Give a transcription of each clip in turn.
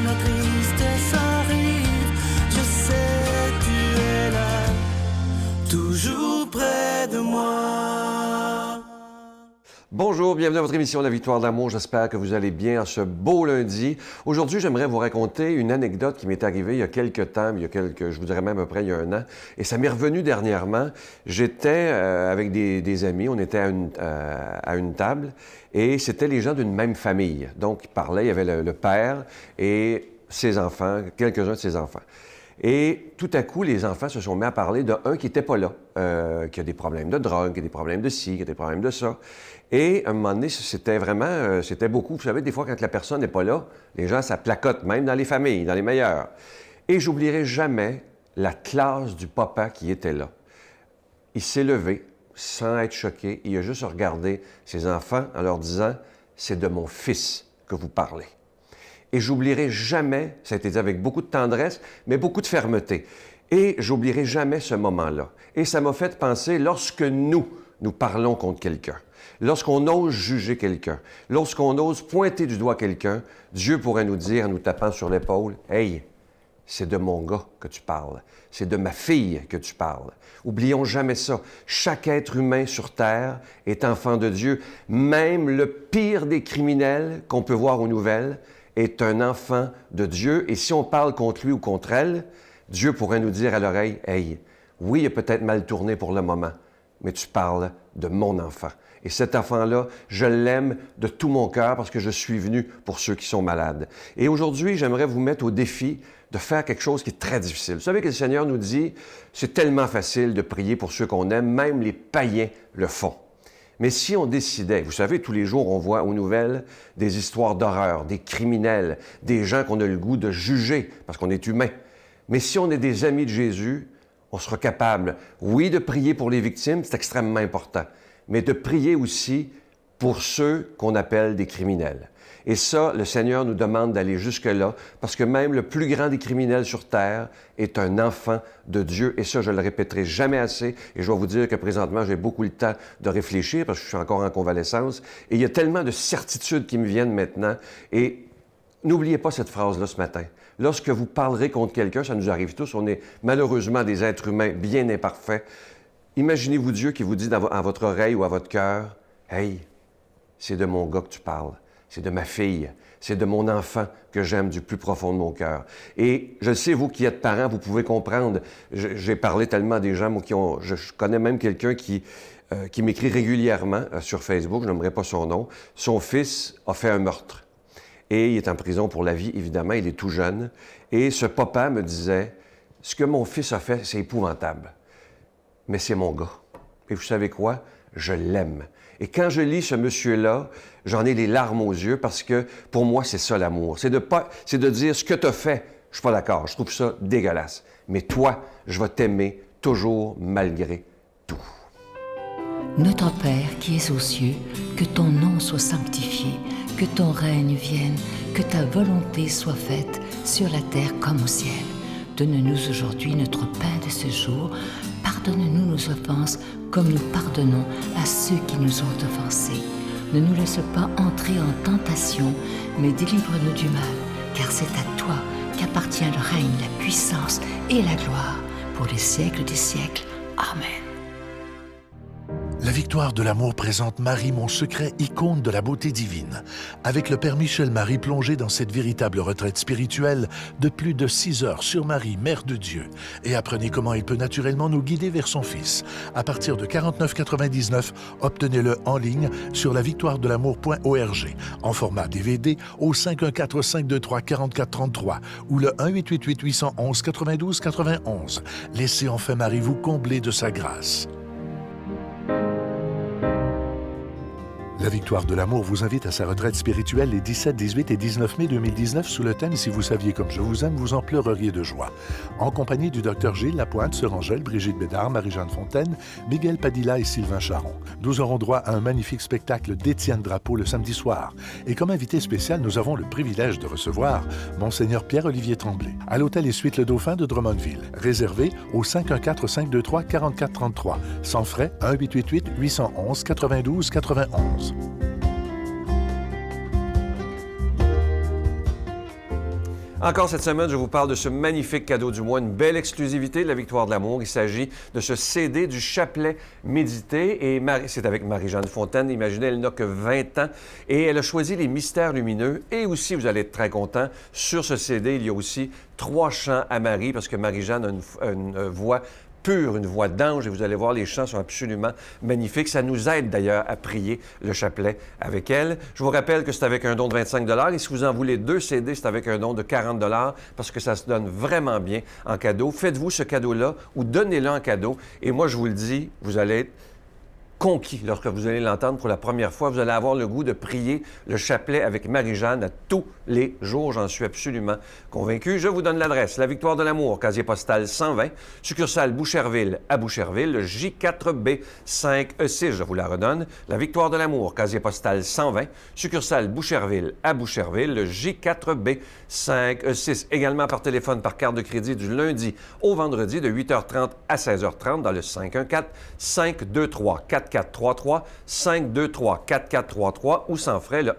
la tristesse arrive, je sais tu es là, toujours près de moi. Bonjour, bienvenue à votre émission La Victoire de l'amour. J'espère que vous allez bien en ce beau lundi. Aujourd'hui, j'aimerais vous raconter une anecdote qui m'est arrivée il y a quelques temps, je vous dirais même à peu près il y a un an, et ça m'est revenu dernièrement. J'étais avec des amis, on était à une table, et c'était les gens d'une même famille. Donc, ils parlaient, il y avait le père et ses enfants, quelques-uns de ses enfants. Et tout à coup, les enfants se sont mis à parler d'un qui n'était pas là, qui a des problèmes de drogue, qui a des problèmes de ci, qui a des problèmes de ça. Et à un moment donné, c'était vraiment, c'était beaucoup. Vous savez, des fois, quand la personne n'est pas là, les gens, ça placote, même dans les familles, dans les meilleures. Et j'oublierai jamais la classe du papa qui était là. Il s'est levé, sans être choqué, il a juste regardé ses enfants en leur disant « C'est de mon fils que vous parlez ». Et j'oublierai jamais, ça a été dit avec beaucoup de tendresse, mais beaucoup de fermeté. Et j'oublierai jamais ce moment-là. Et ça m'a fait penser, lorsque nous parlons contre quelqu'un, lorsqu'on ose juger quelqu'un, lorsqu'on ose pointer du doigt quelqu'un, Dieu pourrait nous dire, en nous tapant sur l'épaule, « Hey, c'est de mon gars que tu parles. C'est de ma fille que tu parles. » Oublions jamais ça. Chaque être humain sur Terre est enfant de Dieu. Même le pire des criminels qu'on peut voir aux nouvelles est un enfant de Dieu. Et si on parle contre lui ou contre elle, Dieu pourrait nous dire à l'oreille, « Hey, oui, il a peut-être mal tourné pour le moment, mais tu parles de mon enfant. » Et cet enfant-là, je l'aime de tout mon cœur parce que je suis venu pour ceux qui sont malades. Et aujourd'hui, j'aimerais vous mettre au défi de faire quelque chose qui est très difficile. Vous savez que le Seigneur nous dit, c'est tellement facile de prier pour ceux qu'on aime, même les païens le font. Mais si on décidait, vous savez, tous les jours, on voit aux nouvelles des histoires d'horreur, des criminels, des gens qu'on a le goût de juger parce qu'on est humain. Mais si on est des amis de Jésus, on sera capable, oui, de prier pour les victimes, c'est extrêmement important, mais de prier aussi pour ceux qu'on appelle des criminels. Et ça, le Seigneur nous demande d'aller jusque-là, parce que même le plus grand des criminels sur Terre est un enfant de Dieu. Et ça, je le répéterai jamais assez. Et je dois vous dire que présentement, j'ai beaucoup le temps de réfléchir, parce que je suis encore en convalescence. Et il y a tellement de certitudes qui me viennent maintenant. Et n'oubliez pas cette phrase-là ce matin. Lorsque vous parlerez contre quelqu'un, ça nous arrive tous, on est malheureusement des êtres humains bien imparfaits. Imaginez-vous Dieu qui vous dit à votre oreille ou à votre cœur, « Hey, c'est de mon gars que tu parles. C'est de ma fille, c'est de mon enfant que j'aime du plus profond de mon cœur. » Et je sais, vous qui êtes parents, vous pouvez comprendre. J'ai parlé tellement des gens, moi, je connais même quelqu'un qui m'écrit régulièrement sur Facebook, je n'aimerais pas son nom. Son fils a fait un meurtre. Et il est en prison pour la vie, évidemment, il est tout jeune. Et ce papa me disait, « Ce que mon fils a fait, c'est épouvantable. Mais c'est mon gars. Et vous savez quoi? Je l'aime. » Et quand je lis ce monsieur-là, j'en ai les larmes aux yeux parce que pour moi, c'est ça l'amour. C'est de dire ce que tu as fait, je suis pas d'accord, je trouve ça dégueulasse. Mais toi, je vais t'aimer toujours malgré tout. Notre Père qui es aux cieux, que ton nom soit sanctifié, que ton règne vienne, que ta volonté soit faite sur la terre comme au ciel. Donne-nous aujourd'hui notre pain de ce jour. Pardonne-nous nos offenses comme nous pardonnons à ceux qui nous ont offensés. Ne nous laisse pas entrer en tentation, mais délivre-nous du mal, car c'est à toi qu'appartient le règne, la puissance et la gloire pour les siècles des siècles. Amen. La Victoire de l'amour présente Marie, mon secret, icône de la beauté divine. Avec le Père Michel Marie plongé dans cette véritable retraite spirituelle de plus de 6 heures sur Marie, Mère de Dieu. Et apprenez comment il peut naturellement nous guider vers son Fils. À partir de 49,99, obtenez-le en ligne sur lavictoiredelamour.org en format DVD au 514-523-4433 ou le 1-888-811-92-91. Laissez enfin Marie vous combler de sa grâce. La Victoire de l'amour vous invite à sa retraite spirituelle les 17, 18 et 19 mai 2019 sous le thème « Si vous saviez comme je vous aime, vous en pleureriez de joie ». En compagnie du Dr Gilles Lapointe, Sœur Angèle, Brigitte Bédard, Marie-Jeanne Fontaine, Miguel Padilla et Sylvain Charon. Nous aurons droit à un magnifique spectacle d'Étienne Drapeau le samedi soir. Et comme invité spécial, nous avons le privilège de recevoir Monseigneur Pierre-Olivier Tremblay à l'hôtel et suite Le Dauphin de Drummondville. Réservé au 514-523-4433. Sans frais, 1-888-811-92-91. Encore cette semaine, je vous parle de ce magnifique cadeau du mois, une belle exclusivité de la Victoire de l'amour. Il s'agit de ce CD du chapelet médité. Et c'est avec Marie-Jeanne Fontaine. Imaginez, elle n'a que 20 ans. Et elle a choisi les mystères lumineux. Et aussi, vous allez être très content, sur ce CD, il y a aussi 3 chants à Marie, parce que Marie-Jeanne a une voix pure, une voix d'ange, et vous allez voir, les chants sont absolument magnifiques. Ça nous aide d'ailleurs à prier le chapelet avec elle. Je vous rappelle que c'est avec un don de 25 $, et si vous en voulez 2 CD, c'est avec un don de 40 $, parce que ça se donne vraiment bien en cadeau. Faites-vous ce cadeau-là ou donnez-le en cadeau, et moi, je vous le dis, vous allez être conquis lorsque vous allez l'entendre pour la première fois. Vous allez avoir le goût de prier le chapelet avec Marie-Jeanne à tous les jours. J'en suis absolument convaincu. Je vous donne l'adresse. La Victoire de l'amour, casier postal 120, succursale Boucherville à Boucherville, le J4B5E6. Je vous la redonne. La Victoire de l'amour, casier postal 120, succursale Boucherville à Boucherville, le J4B5E6. Également par téléphone, par carte de crédit du lundi au vendredi de 8h30 à 16h30 dans le 514-523-4433, 523-4433 ou sans frais le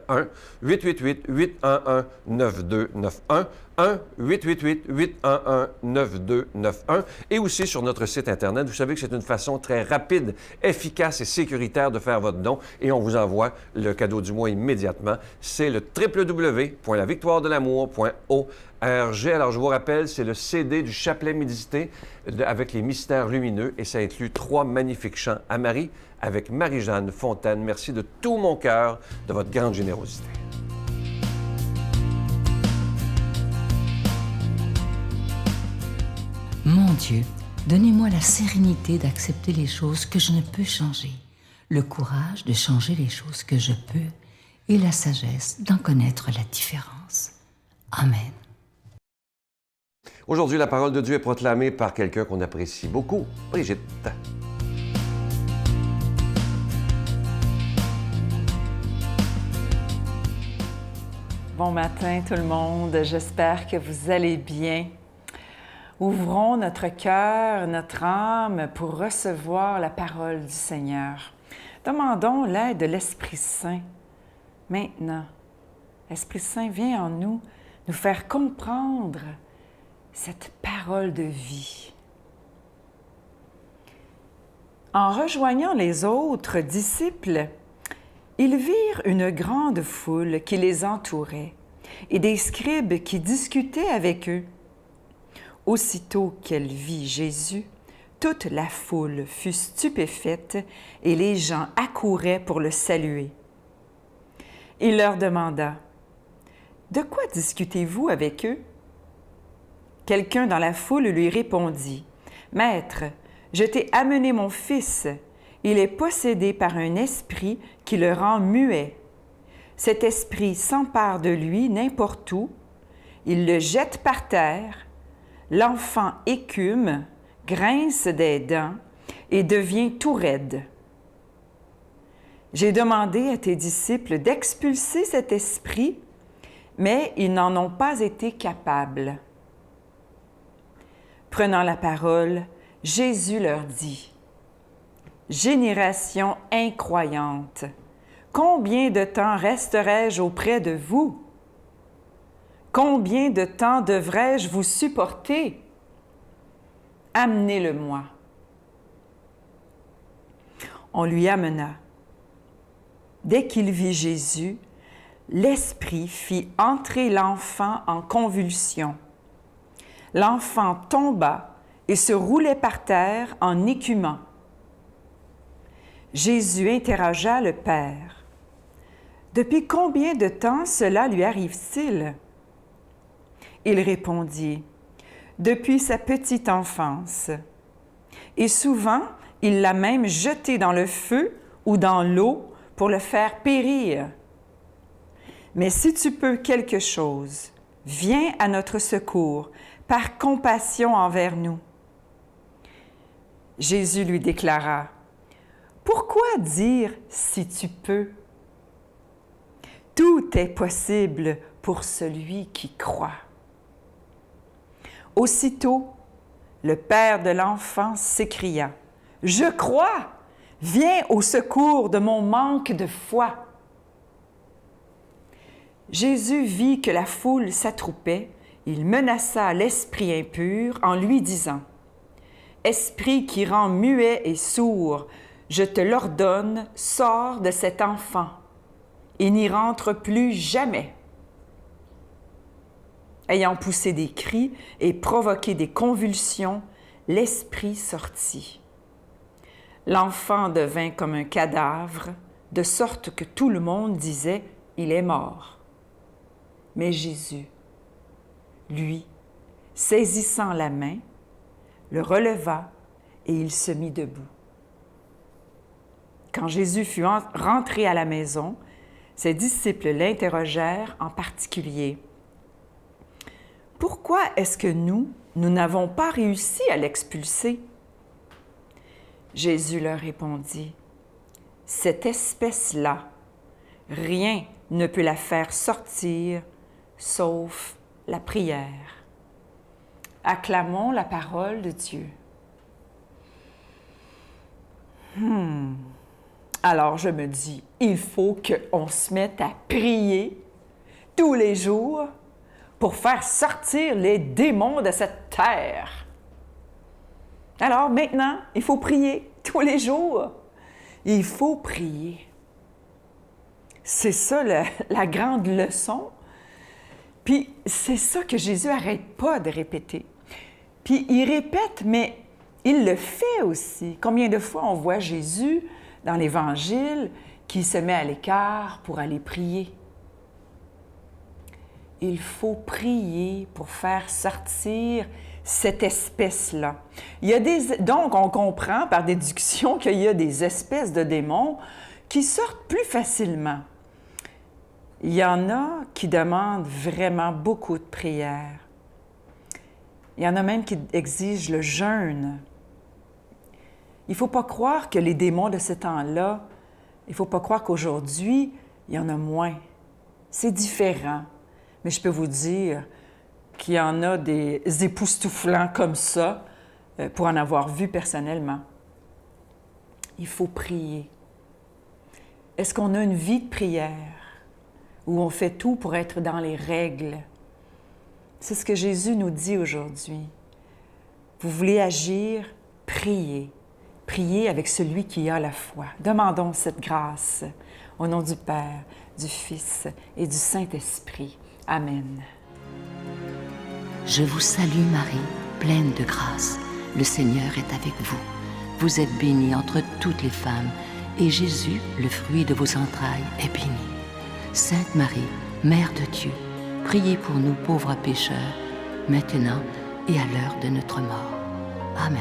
1-888-811-9291, 1-888-811-9291 et aussi sur notre site Internet. Vous savez que c'est une façon très rapide, efficace et sécuritaire de faire votre don et on vous envoie le cadeau du mois immédiatement. C'est le www.lavictoiredelamour.org. Alors, je vous rappelle, c'est le CD du chapelet médité avec les mystères lumineux et ça inclut 3 magnifiques chants à Marie avec Marie-Jeanne Fontaine. Merci de tout mon cœur de votre grande générosité. Mon Dieu, donnez-moi la sérénité d'accepter les choses que je ne peux changer, le courage de changer les choses que je peux et la sagesse d'en connaître la différence. Amen. Aujourd'hui, la parole de Dieu est proclamée par quelqu'un qu'on apprécie beaucoup, Brigitte. Bon matin tout le monde, j'espère que vous allez bien. Ouvrons notre cœur, notre âme pour recevoir la parole du Seigneur. Demandons l'aide de l'Esprit Saint. Maintenant, l'Esprit Saint vient en nous faire comprendre cette parole de vie. En rejoignant les autres disciples, ils virent une grande foule qui les entourait et des scribes qui discutaient avec eux. Aussitôt qu'elle vit Jésus, toute la foule fut stupéfaite et les gens accouraient pour le saluer. Il leur demanda: « De quoi discutez-vous avec eux? » Quelqu'un dans la foule lui répondit: « Maître, je t'ai amené mon fils. Il est possédé par un esprit qui le rend muet. Cet esprit s'empare de lui n'importe où. Il le jette par terre. L'enfant écume, grince des dents et devient tout raide. J'ai demandé à tes disciples d'expulser cet esprit, mais ils n'en ont pas été capables. » Prenant la parole, Jésus leur dit: « Génération incroyante, combien de temps resterai-je auprès de vous? Combien de temps devrais-je vous supporter? Amenez-le-moi. » On lui amena. Dès qu'il vit Jésus, l'Esprit fit entrer l'enfant en convulsion. L'enfant tomba et se roulait par terre en écumant. Jésus interrogea le Père. « Depuis combien de temps cela lui arrive-t-il? » Il répondit: « Depuis sa petite enfance. Et souvent, il l'a même jeté dans le feu ou dans l'eau pour le faire périr. Mais si tu peux quelque chose, viens à notre secours, par compassion envers nous. » Jésus lui déclara: « Pourquoi dire « si tu peux » ? Tout est possible pour celui qui croit. » Aussitôt, le père de l'enfant s'écria: « Je crois! Viens au secours de mon manque de foi. » Jésus vit que la foule s'attroupait il menaça l'esprit impur en lui disant, « Esprit qui rend muet et sourd, je te l'ordonne, sors de cet enfant et n'y rentre plus jamais. » Ayant poussé des cris et provoqué des convulsions, l'esprit sortit. L'enfant devint comme un cadavre, de sorte que tout le monde disait « Il est mort ». Mais Jésus, lui, saisissant la main, le releva et il se mit debout. Quand Jésus fut rentré à la maison, ses disciples l'interrogèrent en particulier. « Pourquoi est-ce que nous n'avons pas réussi à l'expulser? » Jésus leur répondit, « Cette espèce-là, rien ne peut la faire sortir sauf la prière. » Acclamons la parole de Dieu. Alors je me dis, il faut qu'on se mette à prier tous les jours pour faire sortir les démons de cette terre. Alors maintenant, il faut prier tous les jours. Il faut prier. C'est ça la grande leçon. Puis c'est ça que Jésus n'arrête pas de répéter. Puis il répète, mais il le fait aussi. Combien de fois on voit Jésus dans l'Évangile qui se met à l'écart pour aller prier? Il faut prier pour faire sortir cette espèce-là. Donc, on comprend par déduction qu'il y a des espèces de démons qui sortent plus facilement. Il y en a qui demandent vraiment beaucoup de prière. Il y en a même qui exigent le jeûne. Il ne faut pas croire que les démons de ce temps-là, il ne faut pas croire qu'aujourd'hui, il y en a moins. C'est différent. Mais je peux vous dire qu'il y en a des époustouflants comme ça, pour en avoir vu personnellement. Il faut prier. Est-ce qu'on a une vie de prière où on fait tout pour être dans les règles? C'est ce que Jésus nous dit aujourd'hui. Vous voulez agir? Priez. Priez avec celui qui a la foi. Demandons cette grâce au nom du Père, du Fils et du Saint-Esprit. Amen. Je vous salue Marie, pleine de grâce. Le Seigneur est avec vous. Vous êtes bénie entre toutes les femmes, et Jésus, le fruit de vos entrailles, est béni. Sainte Marie, Mère de Dieu, priez pour nous pauvres pécheurs, maintenant et à l'heure de notre mort. Amen.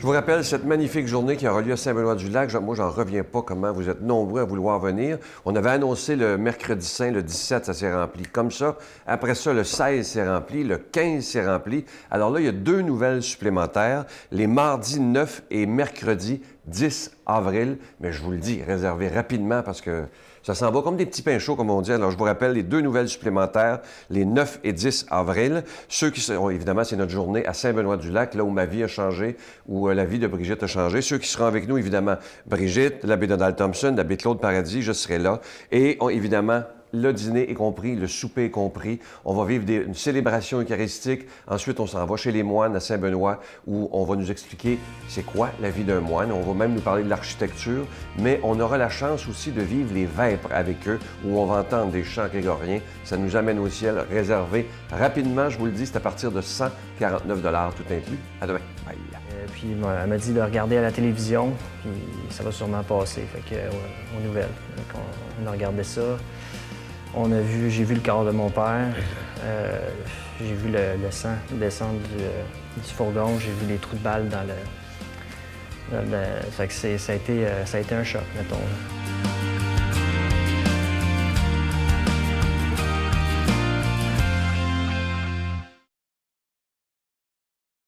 Je vous rappelle cette magnifique journée qui aura lieu à Saint-Benoît-du-Lac. Moi, j'en reviens pas comment vous êtes nombreux à vouloir venir. On avait annoncé le mercredi saint, le 17, ça s'est rempli comme ça. Après ça, le 16 s'est rempli, le 15 s'est rempli. Alors là, il y a 2 nouvelles supplémentaires, les mardis 9 et mercredi 10 avril. Mais je vous le dis, réservez rapidement parce que ça s'en va comme des petits pains chauds, comme on dit. Alors, je vous rappelle les 2 nouvelles supplémentaires, les 9 et 10 avril. Ceux qui seront, évidemment, c'est notre journée à Saint-Benoît-du-Lac, là où ma vie a changé, où la vie de Brigitte a changé. Ceux qui seront avec nous, évidemment, Brigitte, l'abbé Donald Thompson, l'abbé Claude Paradis, je serai là. Et évidemment, le dîner est compris, le souper est compris. On va vivre une célébration eucharistique. Ensuite, on s'en va chez les moines à Saint-Benoît où on va nous expliquer c'est quoi la vie d'un moine. On va même nous parler de l'architecture, mais on aura la chance aussi de vivre les vêpres avec eux où on va entendre des chants grégoriens. Ça nous amène au ciel réservé. Rapidement, je vous le dis, c'est à partir de 149 $ tout inclus. À demain. Bye. Puis elle m'a dit de regarder à la télévision, puis ça va sûrement passer. Fait que, aux nouvelles. Donc, on a regardé ça. J'ai vu le corps de mon père, j'ai vu le sang descendre du fourgon, j'ai vu les trous de balles dans le... Fait que ça a été un choc, mettons.